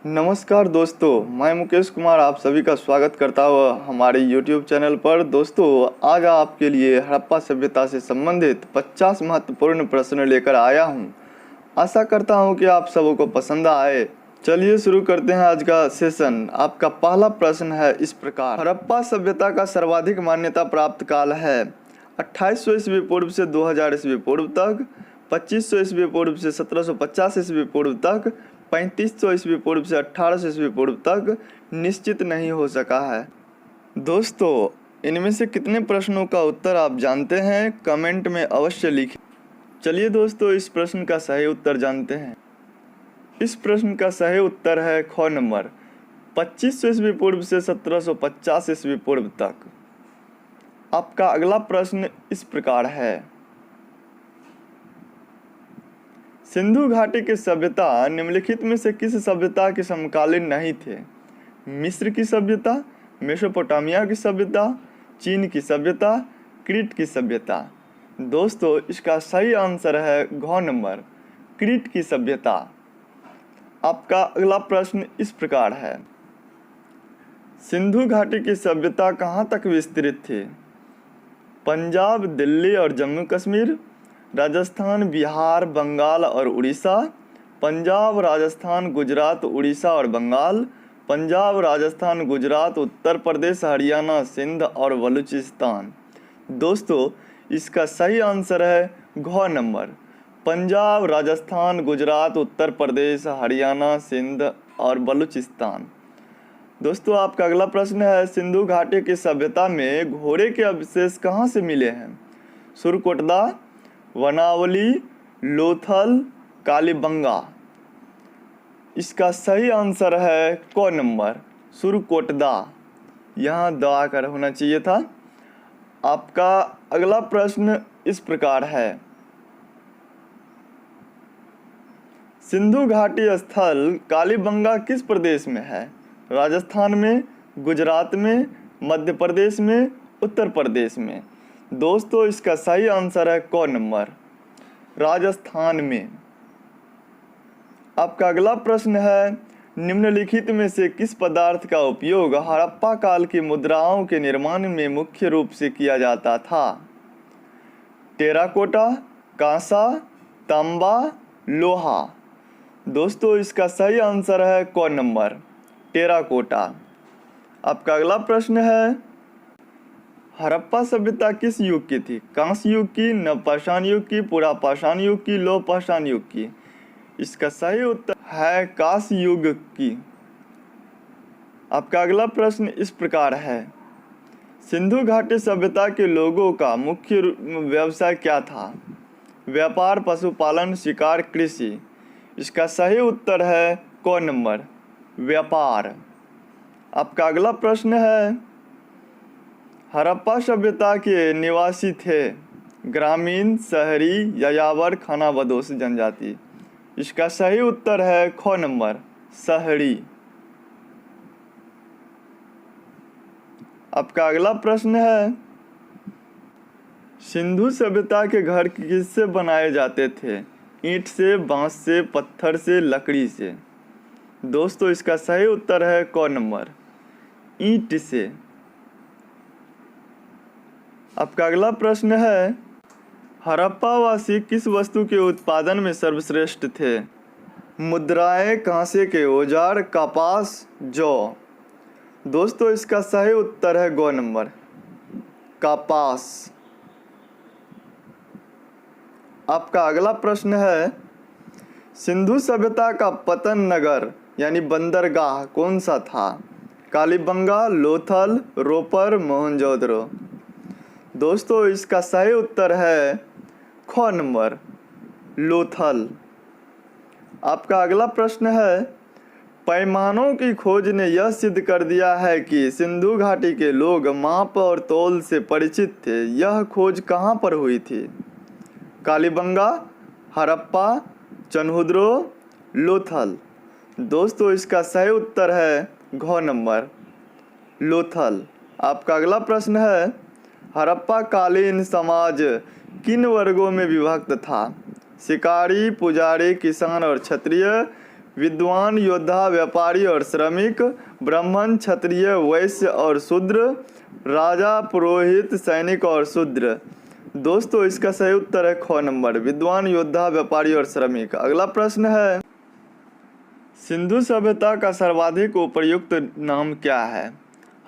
नमस्कार दोस्तों, मैं मुकेश कुमार आप सभी का स्वागत करता हुआ हमारे YouTube चैनल पर। दोस्तों, आज आपके लिए हड़प्पा सभ्यता से संबंधित 50 महत्वपूर्ण प्रश्न लेकर आया हूं। आशा करता हूं कि आप सबों को पसंद आए। चलिए शुरू करते हैं आज का सेशन। आपका पहला प्रश्न है इस प्रकार: हड़प्पा सभ्यता का सर्वाधिक मान्यता प्राप्त काल है 2800 ईस्वी पूर्व से 2000 ईस्वी पूर्व तक, 2500 ईस्वी पूर्व से 1750 ईस्वी पूर्व तक, 3500 ईस्वी पूर्व से 1800 ईस्वी पूर्व तक, निश्चित नहीं हो सका है। दोस्तों, इनमें से कितने प्रश्नों का उत्तर आप जानते हैं? कमेंट में अवश्य लिखें। चलिए दोस्तों, इस प्रश्न का सही उत्तर जानते हैं। इस प्रश्न का सही उत्तर है ख नंबर 2500 ईस्वी पूर्व से 1750 ईस्वी पूर्व तक। आपका अगला प्रश्न इस प्रकार है: सिंधु घाटी की सभ्यता निम्नलिखित में से किस सभ्यता के समकालीन नहीं थे? मिस्र की सभ्यता, मेसोपोटामिया की सभ्यता, चीन की सभ्यता, क्रीट की सभ्यता। दोस्तों, इसका सही आंसर है घ नंबर क्रीट की सभ्यता। आपका अगला प्रश्न इस प्रकार है: सिंधु घाटी की सभ्यता कहाँ तक विस्तृत थी? पंजाब, दिल्ली और जम्मू कश्मीर, राजस्थान, बिहार, बंगाल और उड़ीसा, पंजाब, राजस्थान, गुजरात, उड़ीसा और बंगाल, पंजाब, राजस्थान, गुजरात, उत्तर प्रदेश, हरियाणा, सिंध और बलूचिस्तान। दोस्तों, इसका सही आंसर है घ नंबर पंजाब, राजस्थान, गुजरात, उत्तर प्रदेश, हरियाणा, सिंध और बलूचिस्तान। दोस्तों, आपका अगला प्रश्न है: सिंधु घाटी की सभ्यता में घोड़े के अवशेष कहाँ से मिले हैं? सुरकोटदा, वनावली, लोथल, कालीबंगा। इसका सही आंसर है क नंबर सुरकोटदा। यहाँ द आकर होना चाहिए था। आपका अगला प्रश्न इस प्रकार है: सिंधु घाटी स्थल कालीबंगा किस प्रदेश में है? राजस्थान में, गुजरात में, मध्य प्रदेश में, उत्तर प्रदेश में। दोस्तों, इसका सही आंसर है क नंबर राजस्थान में। आपका अगला प्रश्न है: निम्नलिखित में से किस पदार्थ का उपयोग हड़प्पा काल की मुद्राओं के निर्माण में मुख्य रूप से किया जाता था? टेराकोटा, कांसा, तांबा, लोहा। दोस्तों, इसका सही आंसर है क नंबर टेराकोटा। आपका अगला प्रश्न है: हड़प्पा सभ्यता किस युग की थी? कांस्य युग की, नवपाषाण युग की, पुरापाषाण युग की, लौहपाषाण युग की? इसका सही उत्तर है कांस्य युग की। आपका अगला प्रश्न इस प्रकार है: सिंधु घाटी सभ्यता के लोगों का मुख्य व्यवसाय क्या था? व्यापार, पशुपालन, शिकार, कृषि। इसका सही उत्तर है क नंबर व्यापार। आपका अगला प्रश्न है: हड़प्पा सभ्यता के निवासी थे ग्रामीण, शहरी, यायावर, खानाबदोश जनजाति। इसका सही उत्तर है ख नंबर शहरी। आपका अगला प्रश्न है: सिंधु सभ्यता के घर किससे बनाए जाते थे? ईंट से, बांस से, पत्थर से, लकड़ी से। दोस्तों, इसका सही उत्तर है क नंबर ईंट से। आपका अगला प्रश्न है: हड़प्पावासी किस वस्तु के उत्पादन में सर्वश्रेष्ठ थे? मुद्राएं, कांसे के औजार, कपास, जौ। दोस्तों, इसका सही उत्तर है ग नंबर कपास। आपका अगला प्रश्न है: सिंधु सभ्यता का पतन नगर यानी बंदरगाह कौन सा था? कालीबंगा, लोथल, रोपर, मोहनजोदड़ो। दोस्तों, इसका सही उत्तर है ख नंबर लोथल। आपका अगला प्रश्न है: पैमानों की खोज ने यह सिद्ध कर दिया है कि सिंधु घाटी के लोग माप और तौल से परिचित थे। यह खोज कहाँ पर हुई थी? कालीबंगा, हड़प्पा, चन्हुद्रो, लोथल। दोस्तों, इसका सही उत्तर है घ नंबर लोथल। आपका अगला प्रश्न है: हड़प्पा कालीन समाज किन वर्गों में विभक्त था? शिकारी, पुजारी, किसान और क्षत्रिय, विद्वान, योद्धा, व्यापारी और श्रमिक, ब्राह्मण, क्षत्रिय, वैश्य और शूद्र, राजा, पुरोहित, सैनिक और शूद्र। दोस्तों इसका सही उत्तर है ख नंबर, विद्वान, योद्धा, व्यापारी और श्रमिक। अगला प्रश्न है, सिंधु सभ्यता का सर्वाधिक उपयुक्त नाम क्या है?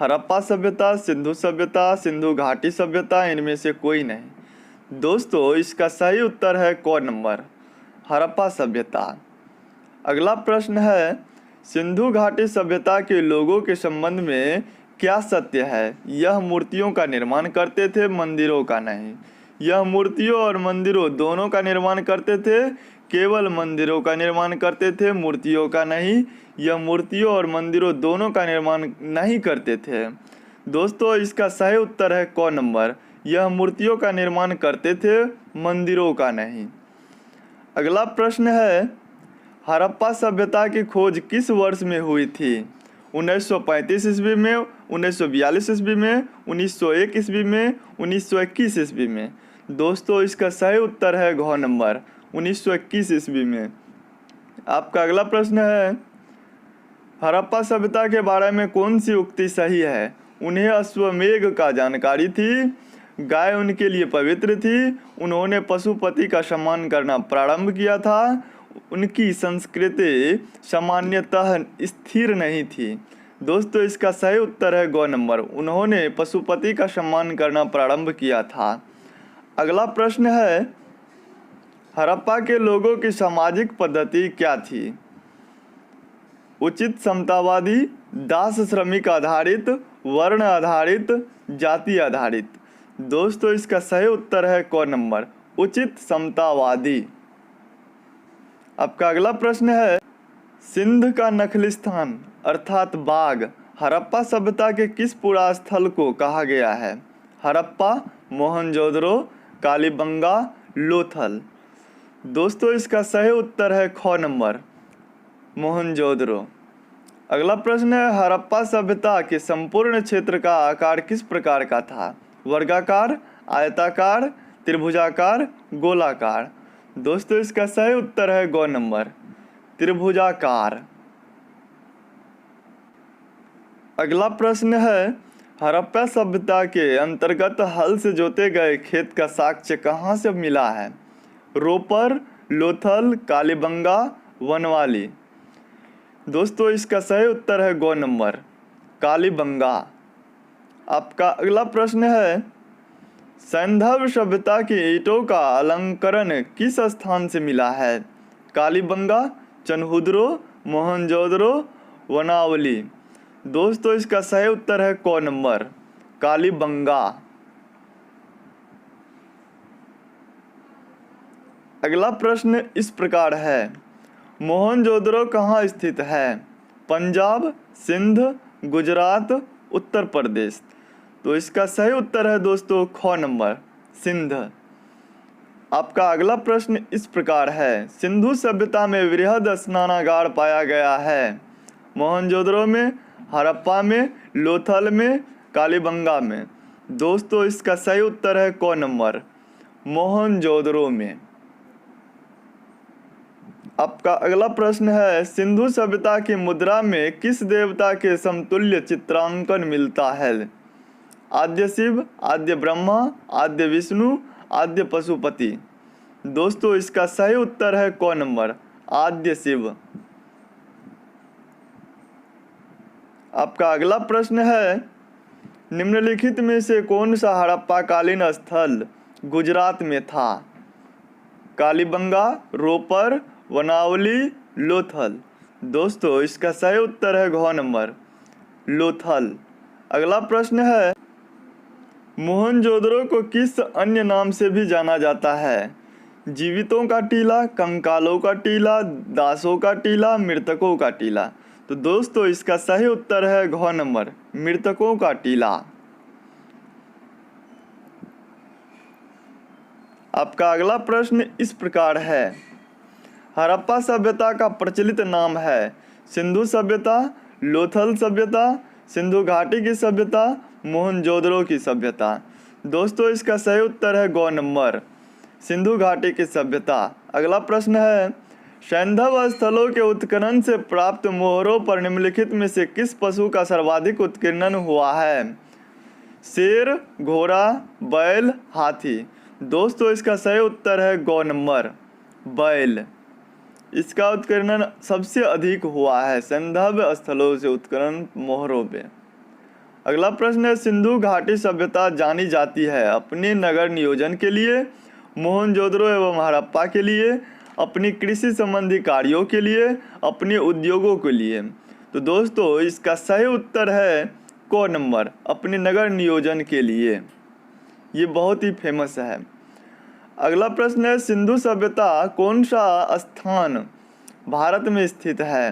हड़प्पा सभ्यता, सिंधु सभ्यता, सिंधु घाटी सभ्यता, इनमें से कोई नहीं। दोस्तों इसका सही उत्तर है क नंबर, हड़प्पा सभ्यता। अगला प्रश्न है, सिंधु घाटी सभ्यता के लोगों के संबंध में क्या सत्य है? यह मूर्तियों का निर्माण करते थे, मंदिरों का नहीं। यह मूर्तियों और मंदिरों दोनों का निर्माण करते थे, केवल मंदिरों का निर्माण करते थे, मूर्तियों का नहीं। यह मूर्तियों और मंदिरों दोनों का निर्माण नहीं करते थे। दोस्तों इसका सही उत्तर है क नंबर, यह मूर्तियों का निर्माण करते थे, मंदिरों का नहीं। अगला प्रश्न है, हड़प्पा सभ्यता की खोज किस वर्ष में हुई थी? 1935 ईस्वी में, 1942 ईस्वी में, 1901 ईस्वी में, 1921 ईस्वी में। दोस्तों इसका सही उत्तर है घ नंबर, 1921 ईस्वी में। आपका अगला प्रश्न है, हड़प्पा सभ्यता के बारे में कौन सी उक्ति सही है? उन्हें अश्वमेध का जानकारी थी, गाय उनके लिए पवित्र थी, उन्होंने पशुपति का सम्मान करना प्रारंभ किया था, उनकी संस्कृति सामान्यतः स्थिर नहीं थी। दोस्तों इसका सही उत्तर है ग नंबर, उन्होंने पशुपति का सम्मान करना प्रारंभ किया था। अगला प्रश्न है, हड़प्पा के लोगों की सामाजिक पद्धति क्या थी? उचित समतावादी, दास श्रमिक आधारित, वर्ण आधारित, जाति आधारित। दोस्तों इसका सही उत्तर है क नंबर, उचित समतावादी। आपका अगला प्रश्न है, सिंध का नखलिस्तान अर्थात बाग हड़प्पा सभ्यता के किस पुरा स्थल को कहा गया है? हड़प्पा, मोहनजोदड़ो, कालीबंगा, लोथल। दोस्तों इसका सही उत्तर है ख नंबर, मोहनजोदड़ो। अगला प्रश्न है, हड़प्पा सभ्यता के संपूर्ण क्षेत्र का आकार किस प्रकार का था? वर्गाकार, आयताकार, त्रिभुजाकार, गोलाकार। दोस्तों इसका सही उत्तर है ग नंबर, त्रिभुजाकार। अगला प्रश्न है, हड़प्पा सभ्यता के अंतर्गत हल से जोते गए खेत का साक्ष्य कहाँ से मिला है? रोपर, लोथल, कालीबंगा, वनवाली। दोस्तों इसका सही उत्तर है ग नंबर, कालीबंगा। आपका अगला प्रश्न है, सैंधव सभ्यता की ईंटों का अलंकरण किस स्थान से मिला है? कालीबंगा, चनहुद्रो, मोहनजोदड़ो, वनावली। दोस्तों इसका सही उत्तर है क नंबर, कालीबंगा। अगला प्रश्न इस प्रकार है, मोहनजोदड़ो कहाँ स्थित है? पंजाब, सिंध, गुजरात, उत्तर प्रदेश। तो इसका सही उत्तर है दोस्तों ख नंबर, सिंध। आपका अगला प्रश्न इस प्रकार है, सिंधु सभ्यता में वृहद स्नानागार पाया गया है? मोहनजोदड़ो में, हड़प्पा में, लोथल में, कालीबंगा में। दोस्तों इसका सही उत्तर है क नंबर, मोहनजोदड़ो में। आपका अगला प्रश्न है, सिंधु सभ्यता की मुद्रा में किस देवता के समतुल्य चित्रांकन मिलता है? आद्य शिव, आद्य ब्रह्मा, आद्य विष्णु, आद्य पशुपति। दोस्तों इसका सही उत्तर है क नंबर, आद्य शिव। आपका अगला प्रश्न है, निम्नलिखित में से कौन सा हड़प्पा कालीन स्थल गुजरात में था? कालीबंगा, रोपर, वनावली, लोथल। दोस्तों इसका सही उत्तर है घ नंबर, लोथल। अगला प्रश्न है, मोहनजोदड़ो को किस अन्य नाम से भी जाना जाता है? जीवितों का टीला, कंकालों का टीला, दासों का टीला, मृतकों का टीला। तो दोस्तों इसका सही उत्तर है घ नंबर, मृतकों का टीला। आपका अगला प्रश्न इस प्रकार है, हड़प्पा सभ्यता का प्रचलित नाम है? सिंधु सभ्यता, लोथल सभ्यता, सिंधु घाटी की सभ्यता, मोहनजोदड़ो की सभ्यता। दोस्तों इसका सही उत्तर है ग नंबर, सिंधु घाटी की सभ्यता। अगला प्रश्न है, सैंधव स्थलों के उत्खनन से प्राप्त मोहरों पर निम्नलिखित में से किस पशु का सर्वाधिक उत्खनन हुआ है? शेर, घोड़ा, बैल, हाथी। दोस्तों इसका सही उत्तर है गौ नंबर बैल। इसका उत्खनन सबसे अधिक हुआ है सैंधव स्थलों से उत्खनन मोहरों पे। अगला प्रश्न है, सिंधु घाटी सभ्यता जानी जाती है अपने नगर नियोजन के लिए, मोहनजोदड़ो एवं हड़प्पा के लिए, अपनी कृषि संबंधी कार्यों के लिए, अपने उद्योगों के लिए। तो दोस्तों इसका सही उत्तर है क नंबर, अपने नगर नियोजन के लिए। ये बहुत ही फेमस है। अगला प्रश्न है, सिंधु सभ्यता कौन सा स्थान भारत में स्थित है?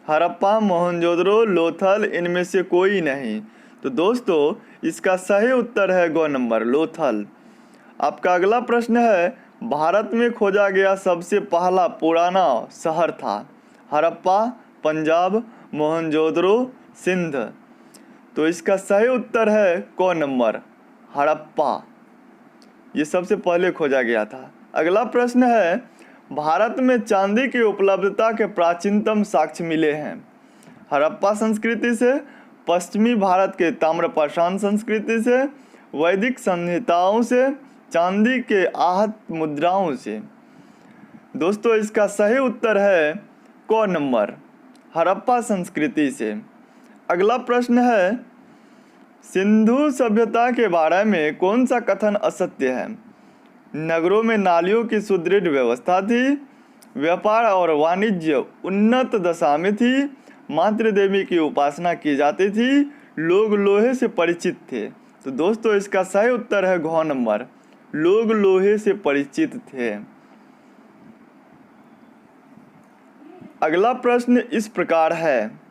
हड़प्पा, मोहनजोदड़ो, लोथल, इनमें से कोई नहीं। तो दोस्तों इसका सही उत्तर है ग नंबर लोथल। आपका अगला प्रश्न है, भारत में खोजा गया सबसे पहला पुराना शहर था? हड़प्पा, पंजाब, मोहनजोदड़ो, सिंध। तो इसका सही उत्तर है क नंबर हड़प्पा। ये सबसे पहले खोजा गया था। अगला प्रश्न है, भारत में चांदी की उपलब्धता के प्राचीनतम साक्ष्य मिले हैं? हड़प्पा संस्कृति से, पश्चिमी भारत के ताम्रपाषाण संस्कृति से, वैदिक संहिताओं से, चांदी के आहत मुद्राओं से। दोस्तों इसका सही उत्तर है क नंबर हड़प्पा संस्कृति से। अगला प्रश्न है, सिंधु सभ्यता के बारे में कौन सा कथन असत्य है? नगरों में नालियों की सुदृढ़ व्यवस्था थी, व्यापार और वाणिज्य उन्नत दशा में थी, मातृ देवी की उपासना की जाती थी, लोग लोहे से परिचित थे। तो दोस्तों इसका सही उत्तर है घ नंबर, लोग लोहे से परिचित थे। अगला प्रश्न इस प्रकार है,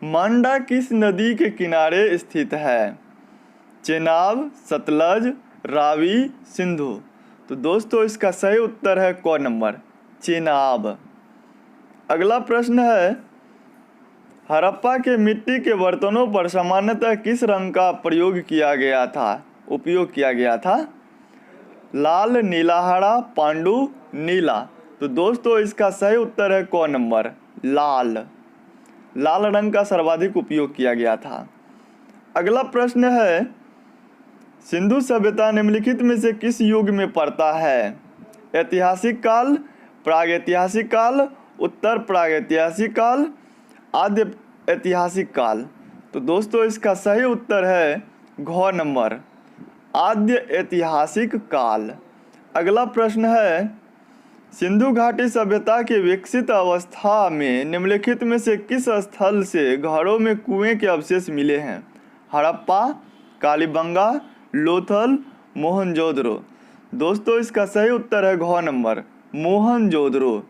मांडा किस नदी के किनारे स्थित है? चेनाब, सतलज, रावी, सिंधु। तो दोस्तों इसका सही उत्तर है क नंबर चेनाब। अगला प्रश्न है, हड़प्पा के मिट्टी के बर्तनों पर सामान्यतः किस रंग का उपयोग किया गया था? लाल, नीला, हरा, पांडु, नीला। तो दोस्तों इसका सही उत्तर है क नंबर लाल। लाल रंग का सर्वाधिक उपयोग किया गया था। अगला प्रश्न है, सिंधु सभ्यता निम्नलिखित में से किस युग में पड़ता है? ऐतिहासिक काल, प्रागैतिहासिक काल, उत्तर प्रागैतिहासिक काल, आद्य ऐतिहासिक काल। तो दोस्तों इसका सही उत्तर है घ नंबर आद्य ऐतिहासिक काल। अगला प्रश्न है, सिंधु घाटी सभ्यता की विकसित अवस्था में निम्नलिखित में से किस स्थल से घरों में कुएं के अवशेष मिले हैं? हड़प्पा, कालीबंगा, लोथल, मोहनजोदड़ो। दोस्तों इसका सही उत्तर है घ नंबर मोहनजोदड़ो।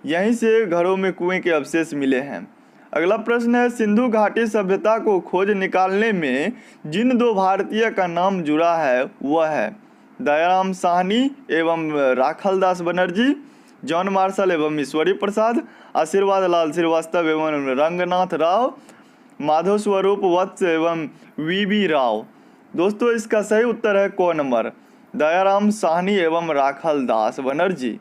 यहीं से घरों में कुएं के अवशेष मिले हैं। अगला प्रश्न है, सिंधु घाटी सभ्यता को खोज निकालने में जिन दो भारतीय का नाम जुड़ा है वह है दयाराम साहनी एवं राखालदास बनर्जी, जॉन मार्शल एवं ईश्वरी प्रसाद, आशीर्वाद लाल श्रीवास्तव एवं रंगनाथ राव, माधव स्वरूप वत्स एवं वीबी राव। दोस्तों इसका सही उत्तर है क नंबर दयाराम साहनी एवं राखालदास बनर्जी।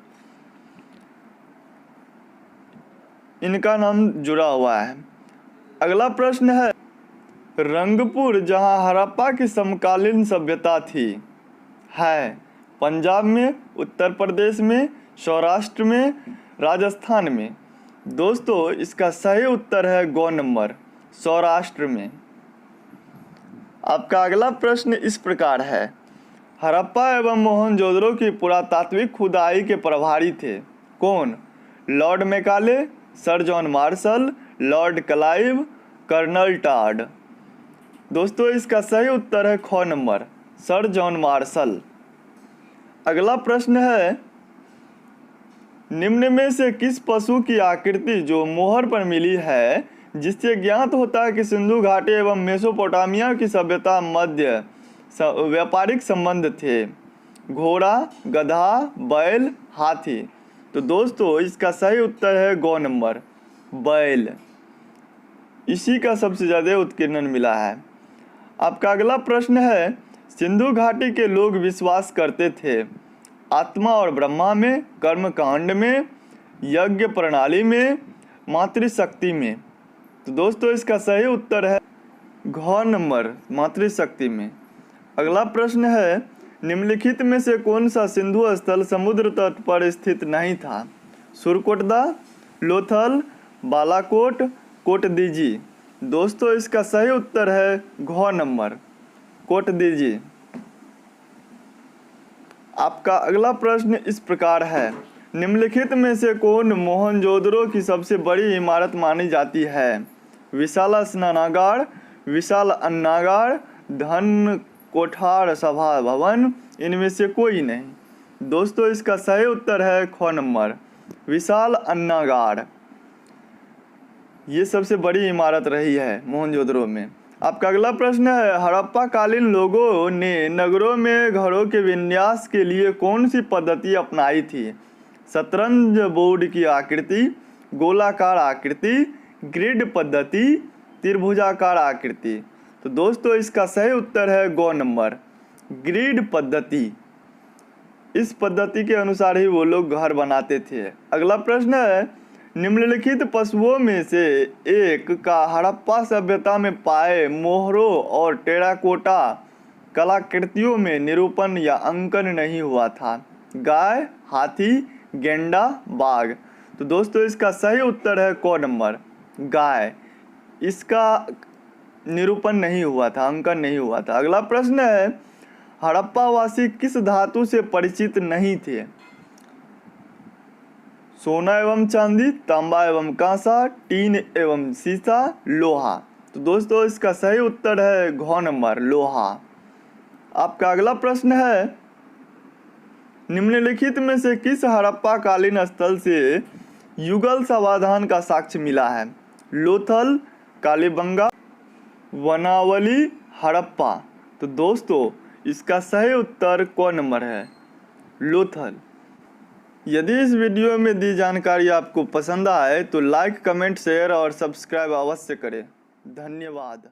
इनका नाम जुड़ा हुआ है। अगला प्रश्न है, रंगपुर जहां हड़प्पा की समकालीन सभ्यता थी है पंजाब में, उत्तर प्रदेश में, सौराष्ट्र में, राजस्थान में। दोस्तों इसका सही उत्तर है ग नंबर सौराष्ट्र में। आपका अगला प्रश्न इस प्रकार है, हड़प्पा एवं मोहनजोदड़ो की पुरातात्विक खुदाई के प्रभारी थे कौन? Lord Macaulay, Sir John Marshall, Lord Clive, Colonel Tod. दोस्तों इसका सही उत्तर है ख नंबर सर जॉन मार्शल। अगला प्रश्न है, निम्न में से किस पशु की आकृति जो मोहर पर मिली है जिससे ज्ञात होता है कि सिंधु घाटी एवं मेसोपोटामिया की सभ्यता मध्य व्यापारिक संबंध थे? घोड़ा, गधा, बैल, हाथी। तो दोस्तों इसका सही उत्तर है ग नंबर बैल। इसी का सबसे ज़्यादा उत्कीर्णन मिला है। आपका अगला प्रश्न है, सिंधु घाटी के लोग विश्वास करते थे आत्मा और ब्रह्मा में, कर्म कांड में, यज्ञ प्रणाली में, मातृशक्ति में। तो दोस्तों इसका सही उत्तर है घ नंबर मातृशक्ति में। अगला प्रश्न है, निम्नलिखित में से कौन सा सिंधु स्थल समुद्र तट पर स्थित नहीं था? सुरकोटदा, लोथल, बालाकोट, कोटदीजी। दोस्तों इसका सही उत्तर है घ नंबर कोटदीजी। आपका अगला प्रश्न इस प्रकार है, निम्नलिखित में से कौन मोहनजोदड़ो की सबसे बड़ी इमारत मानी जाती है? विशाल स्नानागार, विशाल अन्नागार, धन कोठार सभा भवन, इनमें से कोई नहीं। दोस्तों इसका सही उत्तर है ख नंबर विशाल अन्नागार। ये सबसे बड़ी इमारत रही है मोहनजोदड़ो में। आपका अगला प्रश्न है, हड़प्पा कालीन लोगों ने नगरों में घरों के विन्यास के लिए कौन सी पद्धति अपनाई थी? शतरंज बोर्ड की आकृति, गोलाकार आकृति, ग्रिड पद्धति, त्रिभुजाकार आकृति। तो दोस्तों इसका सही उत्तर है ग नंबर ग्रिड पद्धति। इस पद्धति के अनुसार ही वो लोग घर बनाते थे। अगला प्रश्न है, निम्नलिखित पशुओं में से एक का हड़प्पा सभ्यता में पाए मोहरों और टेराकोटा कलाकृतियों में निरूपण या अंकन नहीं हुआ था? गाय, हाथी, गेंडा, बाघ। तो दोस्तों इसका सही उत्तर है क नंबर गाय। इसका निरूपण नहीं हुआ था, अंकन नहीं हुआ था। अगला प्रश्न है, हड़प्पावासी किस धातु से परिचित नहीं थे? सोना एवं चांदी, तांबा एवं कांसा, टीन एवं सीसा, लोहा। तो दोस्तों इसका सही उत्तर है घ नंबर लोहा। आपका अगला प्रश्न है, निम्नलिखित में से किस हड़प्पा कालीन स्थल से युगल समाधान का साक्ष्य मिला है? लोथल, कालीबंगा, वनावली, हड़प्पा। तो दोस्तों इसका सही उत्तर क नंबर है लोथल। यदि इस वीडियो में दी जानकारी आपको पसंद आए तो लाइक, कमेंट, शेयर और सब्सक्राइब अवश्य करें। धन्यवाद।